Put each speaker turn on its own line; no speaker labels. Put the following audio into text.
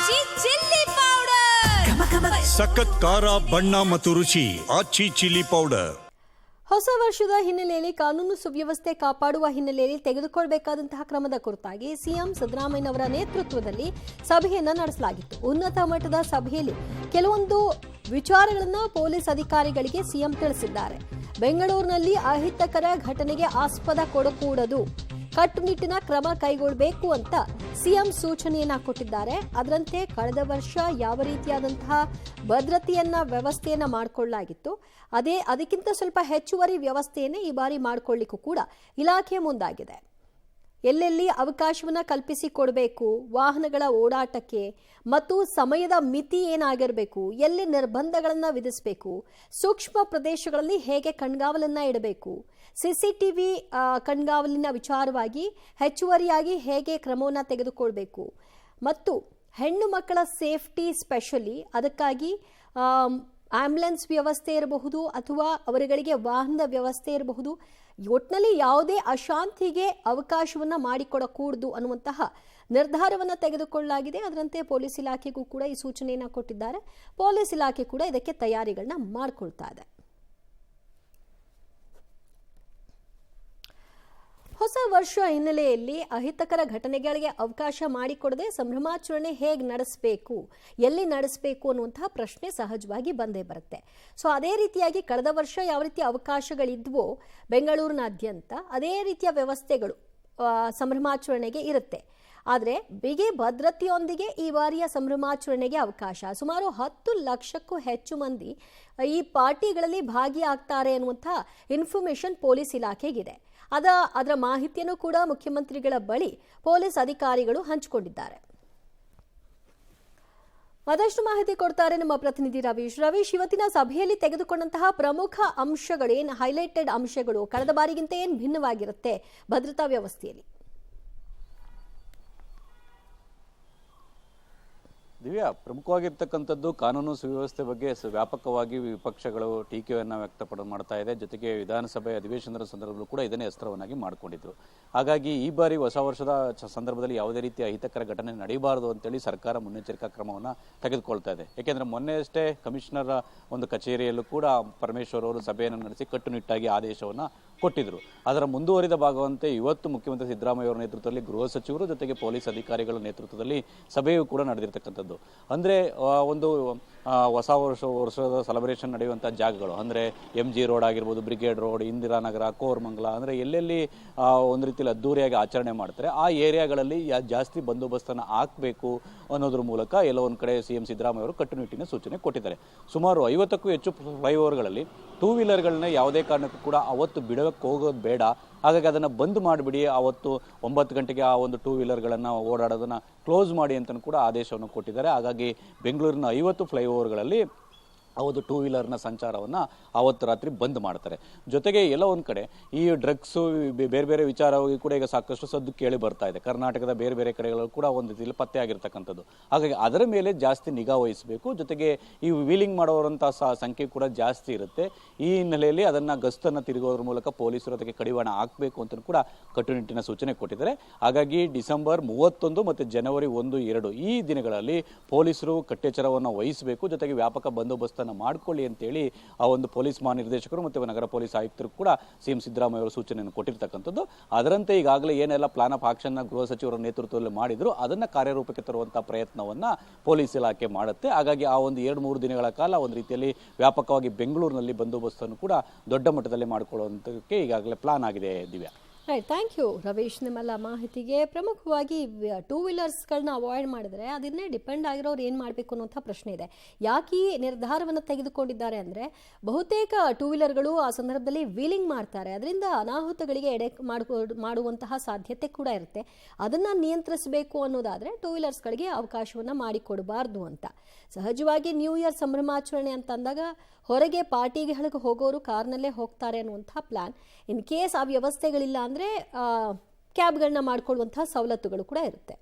ಆಚಿ chilli powder
ಸಖತ್ ಖಾರ ಬಣ್ಣ ಮತ್ತು ರುಚಿ ಆಚಿ ಚಿಲ್ಲಿ ಪೌಡರ್.
ಹೊಸ ವರ್ಷದ ಹಿನ್ನೆಲೆಯಲ್ಲಿ ಕಾನೂನು ಸುವ್ಯವಸ್ಥೆ ಕಾಪಾಡುವ ಹಿನ್ನೆಲೆಯಲ್ಲಿ ತೆಗೆದುಕೊಳ್ಳಬೇಕಾದಂತಹ ಕ್ರಮದ ಕುರಿತಾಗಿ ಸಿಎಂ ಸಿದ್ದರಾಮಯ್ಯನವರ ನೇತೃತ್ವದಲ್ಲಿ ಸಭೆಯನ್ನ ನಡೆಸಲಾಗಿತ್ತು. ಉನ್ನತ ಮಟ್ಟದ ಸಭೆಯಲ್ಲಿ ಕೆಲವೊಂದು ವಿಚಾರಗಳನ್ನು ಪೊಲೀಸ್ ಅಧಿಕಾರಿಗಳಿಗೆ ಸಿಎಂ ತಿಳಿಸಿದ್ದಾರೆ. ಬೆಂಗಳೂರಿನಲ್ಲಿ ಅಹಿತಕರ ಘಟನೆಗೆ ಆಸ್ಪದ ಕೊಡಕೂಡದು, ಕಟ್ಟುನಿಟ್ಟಿನ ಕ್ರಮ ಕೈಗೊಳ್ಳಬೇಕು ಅಂತ ಸಿಎಂ ಸೂಚನೆಯನ್ನ ಕೊಟ್ಟಿದ್ದಾರೆ. ಅದರಂತೆ ಕಳೆದ ವರ್ಷ ಯಾವ ರೀತಿಯಾದಂತಹ ಭದ್ರತೆಯನ್ನ ವ್ಯವಸ್ಥೆಯನ್ನ ಮಾಡಿಕೊಳ್ಳಲಾಗಿತ್ತು, ಅದಕ್ಕಿಂತ ಸ್ವಲ್ಪ ಹೆಚ್ಚುವರಿ ವ್ಯವಸ್ಥೆಯನ್ನೇ ಈ ಬಾರಿ ಮಾಡಿಕೊಳ್ಳಿಕ್ಕೂ ಕೂಡ ಇಲಾಖೆ ಮುಂದಾಗಿದೆ. ಎಲ್ಲೆಲ್ಲಿ ಅವಕಾಶವನ್ನ ಕಲ್ಪಿಸಿಕೊಡಬೇಕು, ವಾಹನಗಳ ಓಡಾಟಕ್ಕೆ ಮತ್ತು ಸಮಯದ ಮಿತಿ ಏನಾಗಿರಬೇಕು, ಎಲ್ಲಿ ನಿರ್ಬಂಧಗಳನ್ನು ವಿಧಿಸಬೇಕು, ಸೂಕ್ಷ್ಮ ಪ್ರದೇಶಗಳಲ್ಲಿ ಹೇಗೆ ಕಣ್ಗಾವಲನ್ನ ಇಡಬೇಕು, ಸಿಸಿಟಿವಿ ಕಣ್ಗಾವಲಿನ ವಿಚಾರವಾಗಿ ಹೆಚ್ಚುವರಿಯಾಗಿ ಹೇಗೆ ಕ್ರಮವನ್ನು ತೆಗೆದುಕೊಳ್ಬೇಕು ಮತ್ತು ಹೆಣ್ಣು ಮಕ್ಕಳ ಸೇಫ್ಟಿ ಸ್ಪೆಷಲಿ ಅದಕ್ಕಾಗಿ ಆಂಬ್ಯುಲೆನ್ಸ್ ವ್ಯವಸ್ಥೆ ಇರಬಹುದು ಅಥವಾ ಅವರುಗಳಿಗೆ ವಾಹನದ ವ್ಯವಸ್ಥೆ ಇರಬಹುದು, ಒಟ್ಟಿನಲ್ಲಿ ಯಾವುದೇ ಅಶಾಂತಿಗೆ ಅವಕಾಶವನ್ನ ಮಾಡಿಕೊಡಕೂಡದು ಅನ್ನುವಂತಹ ನಿರ್ಧಾರವನ್ನು ತೆಗೆದುಕೊಳ್ಳಲಾಗಿದೆ. ಅದರಂತೆ ಪೊಲೀಸ್ ಇಲಾಖೆಗೂ ಕೂಡ ಈ ಸೂಚನೆಯನ್ನು ಕೊಟ್ಟಿದ್ದಾರೆ. ಪೊಲೀಸ್ ಇಲಾಖೆ ಕೂಡ ಇದಕ್ಕೆ ತಯಾರಿಗಳನ್ನ ಮಾಡಿಕೊಳ್ತಾ ಇದೆ. ಹೊಸ ವರ್ಷ ಹಿನ್ನೆಲೆಯಲ್ಲಿ ಅಹಿತಕರ ಘಟನೆಗಳಿಗೆ ಅವಕಾಶ ಮಾಡಿಕೊಡದೆ ಸಂಭ್ರಮಾಚರಣೆ ಹೇಗೆ ನಡೆಸಬೇಕು, ಎಲ್ಲಿ ನಡೆಸಬೇಕು ಅನ್ನುವಂತಹ ಪ್ರಶ್ನೆ ಸಹಜವಾಗಿ ಬಂದೇ ಬರುತ್ತೆ. ಸೊ ಅದೇ ರೀತಿಯಾಗಿ ಕಳೆದ ವರ್ಷ ಯಾವ ರೀತಿಯ ಅವಕಾಶಗಳಿದ್ವೋ ಬೆಂಗಳೂರಿನಾದ್ಯಂತ ಅದೇ ರೀತಿಯ ವ್ಯವಸ್ಥೆಗಳು ಸಂಭ್ರಮಾಚರಣೆಗೆ ಇರುತ್ತೆ. ಆದರೆ ಬಿಗಿ ಭದ್ರತೆಯೊಂದಿಗೆ ಈ ಬಾರಿಯ ಸಂಭ್ರಮಾಚರಣೆಗೆ ಅವಕಾಶ. ಸುಮಾರು 10 ಲಕ್ಷಕ್ಕೂ ಹೆಚ್ಚು ಮಂದಿ ಈ ಪಾರ್ಟಿಗಳಲ್ಲಿ ಭಾಗಿಯಾಗ್ತಾರೆ ಅನ್ನುವಂಥ ಇನ್ಫಾರ್ಮೇಶನ್ ಪೊಲೀಸ್ ಇಲಾಖೆಗಿದೆ. ಅದರ ಮಾಹಿತಿಯನ್ನು ಕೂಡ ಮುಖ್ಯಮಂತ್ರಿಗಳ ಬಳಿ ಪೊಲೀಸ್ ಅಧಿಕಾರಿಗಳು ಹಂಚಿಕೊಂಡಿದ್ದಾರೆ. ಮತ್ತಷ್ಟು ಮಾಹಿತಿ ಕೊಡ್ತಾರೆ ನಮ್ಮ ಪ್ರತಿನಿಧಿ ರವೀಶ್. ಇವತ್ತಿನ ಸಭೆಯಲ್ಲಿ ತೆಗೆದುಕೊಂಡಂತಹ ಪ್ರಮುಖ ಅಂಶಗಳು, ಏನು ಹೈಲೈಟೆಡ್ ಅಂಶಗಳು, ಕಳೆದ ಬಾರಿಗಿಂತ ಏನು ಭಿನ್ನವಾಗಿರುತ್ತೆ ಭದ್ರತಾ ವ್ಯವಸ್ಥೆಯಲ್ಲಿ?
ದಿವ್ಯಾ, ಪ್ರಮುಖವಾಗಿರ್ತಕ್ಕಂಥದ್ದು ಕಾನೂನು ಸುವ್ಯವಸ್ಥೆ ಬಗ್ಗೆ ವ್ಯಾಪಕವಾಗಿ ವಿಪಕ್ಷಗಳು ಟೀಕೆಯನ್ನು ಮಾಡ್ತಾ ಇದೆ. ಜೊತೆಗೆ ವಿಧಾನಸಭೆ ಅಧಿವೇಶನದ ಸಂದರ್ಭದಲ್ಲೂ ಕೂಡ ಇದನ್ನೇ ಅಸ್ತ್ರವನ್ನಾಗಿ ಮಾಡಿಕೊಂಡಿದ್ರು. ಹಾಗಾಗಿ ಈ ಬಾರಿ ಹೊಸ ವರ್ಷದ ಸಂದರ್ಭದಲ್ಲಿ ಯಾವುದೇ ರೀತಿಯ ಅಹಿತಕರ ಘಟನೆ ನಡೆಯಬಾರದು ಅಂತೇಳಿ ಸರ್ಕಾರ ಮುನ್ನೆಚ್ಚರಿಕಾ ಕ್ರಮವನ್ನು ತೆಗೆದುಕೊಳ್ತಾ ಇದೆ. ಯಾಕೆಂದ್ರೆ ಮೊನ್ನೆಯಷ್ಟೇ ಕಮಿಷನರ್ ಒಂದು ಕಚೇರಿಯಲ್ಲೂ ಕೂಡ ಪರಮೇಶ್ವರ್ ಅವರು ಸಭೆಯನ್ನು ನಡೆಸಿ ಕಟ್ಟುನಿಟ್ಟಾಗಿ ಆದೇಶವನ್ನು ಕೊಟ್ಟಿದ್ರು. ಅದರ ಮುಂದುವರಿದ ಭಾಗವಂತೆ ಇವತ್ತು ಮುಖ್ಯಮಂತ್ರಿ ಸಿದ್ದರಾಮಯ್ಯ ಅವರ ನೇತೃತ್ವದಲ್ಲಿ ಗೃಹ ಸಚಿವರು ಜೊತೆಗೆ ಪೊಲೀಸ್ ಅಧಿಕಾರಿಗಳ ನೇತೃತ್ವದಲ್ಲಿ ಸಭೆಯೂ ಕೂಡ ನಡೆದಿರ್ತಕ್ಕಂಥದ್ದು. ಅಂದ್ರೆ ಒಂದು ಹೊಸ ವರ್ಷದ ಸೆಲೆಬ್ರೇಷನ್ ನಡೆಯುವಂತಹ ಜಾಗಗಳು ಅಂದ್ರೆ MG ರೋಡ್ ಆಗಿರ್ಬೋದು, ಬ್ರಿಗೇಡ್ ರೋಡ್, ಇಂದಿರಾನಗರ, ಕೋರಮಂಗಲ, ಅಂದ್ರೆ ಎಲ್ಲೆಲ್ಲಿ ಒಂದು ರೀತಿಯಲ್ಲಿ ಅದ್ದೂರಿಯಾಗಿ ಆಚರಣೆ ಮಾಡ್ತಾರೆ ಆ ಏರಿಯಾಗಳಲ್ಲಿ ಜಾಸ್ತಿ ಬಂದೋಬಸ್ತನ್ನು ಹಾಕಬೇಕು ಅನ್ನೋದ್ರ ಮೂಲಕ ಎಲ್ಲ ಒಂದ್ ಕಡೆ ಸಿಎಂ ಸಿದ್ದರಾಮಯ್ಯ ಅವರು ಕಟ್ಟುನಿಟ್ಟಿನ ಸೂಚನೆ ಕೊಟ್ಟಿದ್ದಾರೆ. ಸುಮಾರು 50ಕ್ಕೂ ಹೆಚ್ಚು ಫ್ಲೈಓವರ್ಗಳಲ್ಲಿ 2 ವೀಲರ್ಗಳನ್ನ ಯಾವುದೇ ಕಾರಣಕ್ಕೂ ಕೂಡ ಅವತ್ತು ಬಿಡಕ್ಕೆ ಹೋಗೋದು ಬೇಡ, ಹಾಗಾಗಿ ಅದನ್ನು ಬಂದ್ ಮಾಡಿಬಿಡಿ, ಅವತ್ತು 9 ಗಂಟೆಗೆ ಆ ಒಂದು 2 ವೀಲರ್ಗಳನ್ನು ಓಡಾಡೋದನ್ನ ಕ್ಲೋಸ್ ಮಾಡಿ ಅಂತ ಕೂಡ ಆದೇಶವನ್ನು ಕೊಟ್ಟಿದ್ದಾರೆ. ಹಾಗಾಗಿ ಬೆಂಗಳೂರಿನ 50 ಫ್ಲೈಓವರ್ಗಳಲ್ಲಿ ಅವತ್ತು 2 ವೀಲರ್ನ ಸಂಚಾರವನ್ನು ಅವತ್ತು ರಾತ್ರಿ ಬಂದ್ ಮಾಡ್ತಾರೆ. ಜೊತೆಗೆ ಎಲ್ಲ ಒಂದು ಕಡೆ ಈ ಡ್ರಗ್ಸು ಬೇರೆ ಬೇರೆ ವಿಚಾರವಾಗಿ ಕೂಡ ಈಗ ಸಾಕಷ್ಟು ಸದ್ದು ಕೇಳಿ ಬರ್ತಾ ಇದೆ. ಕರ್ನಾಟಕದ ಬೇರೆ ಬೇರೆ ಕಡೆಗಳು ಕೂಡ ಒಂದು ರೀತಿಯಲ್ಲಿ ಪತ್ತೆ ಆಗಿರ್ತಕ್ಕಂಥದ್ದು. ಹಾಗಾಗಿ ಅದರ ಮೇಲೆ ಜಾಸ್ತಿ ನಿಗಾ ವಹಿಸಬೇಕು. ಜೊತೆಗೆ ಈ ವೀಲಿಂಗ್ ಮಾಡೋರಂಥ ಸಂಖ್ಯೆ ಕೂಡ ಜಾಸ್ತಿ ಇರುತ್ತೆ. ಈ ಹಿನ್ನೆಲೆಯಲ್ಲಿ ಅದನ್ನು ಗಸ್ತನ್ನು ತಿರುಗೋದ್ರ ಮೂಲಕ ಪೊಲೀಸರು ಅದಕ್ಕೆ ಕಡಿವಾಣ ಹಾಕಬೇಕು ಅಂತ ಕೂಡ ಕಟ್ಟುನಿಟ್ಟಿನ ಸೂಚನೆ ಕೊಟ್ಟಿದ್ದಾರೆ. ಹಾಗಾಗಿ ಡಿಸೆಂಬರ್ 31 ಮತ್ತು ಜನವರಿ 1, 2 ಈ ದಿನಗಳಲ್ಲಿ ಪೊಲೀಸರು ಕಟ್ಟೆಚ್ಚರವನ್ನು ವಹಿಸಬೇಕು. ಜೊತೆಗೆ ವ್ಯಾಪಕ ಬಂದೋಬಸ್ತ್ ಮಾಡಿಕೊಳ್ಳಿ ಅಂತೇಳಿ ಆ ಒಂದು ಪೊಲೀಸ್ ಮಹಾನಿರ್ದೇಶಕರು ಮತ್ತು ನಗರ ಪೊಲೀಸ್ ಆಯುಕ್ತರು ಕೂಡ ಸಿಎಂ ಸಿದ್ದರಾಮಯ್ಯ ಅವರು ಸೂಚನೆಯನ್ನು ಕೊಟ್ಟಿರ್ತಕ್ಕಂಥದ್ದು. ಅದರಂತೆ ಈಗಾಗಲೇ ಏನೆಲ್ಲ ಪ್ಲಾನ್ ಆಫ್ ಆಕ್ಷನ್ ಗೃಹ ಸಚಿವರ ನೇತೃತ್ವದಲ್ಲಿ ಮಾಡಿದ್ರು ಅದನ್ನ ಕಾರ್ಯರೂಪಕ್ಕೆ ತರುವಂತಹ ಪ್ರಯತ್ನವನ್ನ ಪೊಲೀಸ್ ಇಲಾಖೆ ಮಾಡುತ್ತೆ. ಹಾಗಾಗಿ ಆ ಒಂದು 2-3 ದಿನಗಳ ಕಾಲ ಒಂದು ರೀತಿಯಲ್ಲಿ ವ್ಯಾಪಕವಾಗಿ ಬೆಂಗಳೂರಿನಲ್ಲಿ ಬಂದೋಬಸ್ತನ್ನು ಕೂಡ ದೊಡ್ಡ ಮಟ್ಟದಲ್ಲಿ ಮಾಡಿಕೊಳ್ಳುವಂತಕ್ಕೆ ಈಗಾಗಲೇ ಪ್ಲಾನ್ ಆಗಿದೆ. Divya,
right, thank you Ravish ನಿಮ್ಮೆಲ್ಲ ಮಾಹಿತಿಗೆ. ಪ್ರಮುಖವಾಗಿ 2 ವೀಲರ್ಸ್ಗಳನ್ನ ಅವಾಯ್ಡ್ ಮಾಡಿದ್ರೆ ಅದನ್ನೇ ಡಿಪೆಂಡ್ ಆಗಿರೋರು ಏನು ಮಾಡಬೇಕು ಅನ್ನೋಂಥ ಪ್ರಶ್ನೆ ಇದೆ. ಯಾಕೆ ಈ ನಿರ್ಧಾರವನ್ನು ತೆಗೆದುಕೊಂಡಿದ್ದಾರೆ ಅಂದರೆ ಬಹುತೇಕ 2 ವೀಲರ್ಗಳು ಆ ಸಂದರ್ಭದಲ್ಲಿ ವೀಲಿಂಗ್ ಮಾಡ್ತಾರೆ, ಅದರಿಂದ ಅನಾಹುತಗಳಿಗೆ ಎಡೆ ಮಾಡುವಂತಹ ಸಾಧ್ಯತೆ ಕೂಡ ಇರುತ್ತೆ. ಅದನ್ನು ನಿಯಂತ್ರಿಸಬೇಕು ಅನ್ನೋದಾದರೆ 2 ವೀಲರ್ಸ್ಗಳಿಗೆ ಅವಕಾಶವನ್ನು ಮಾಡಿಕೊಡಬಾರ್ದು ಅಂತ. ಸಹಜವಾಗಿ ನ್ಯೂ ಇಯರ್ ಸಂಭ್ರಮಾಚರಣೆ ಅಂತ ಅಂದಾಗ ಹೊರಗೆ ಪಾರ್ಟಿಗಳಿಗೆ ಹೋಗೋರು ಕಾರ್ನಲ್ಲೇ ಹೋಗ್ತಾರೆ ಅನ್ನುವಂಥ ಪ್ಲಾನ್. ಇನ್ ಕೇಸ್ ಆ ವ್ಯವಸ್ಥೆಗಳಿಲ್ಲ ಅಂದರೆ ಕ್ಯಾಬ್ಗಳನ್ನ ಮಾಡಿಕೊಳ್ಳುವಂಥ ಸವಲತ್ತುಗಳು ಕೂಡ ಇರುತ್ತೆ.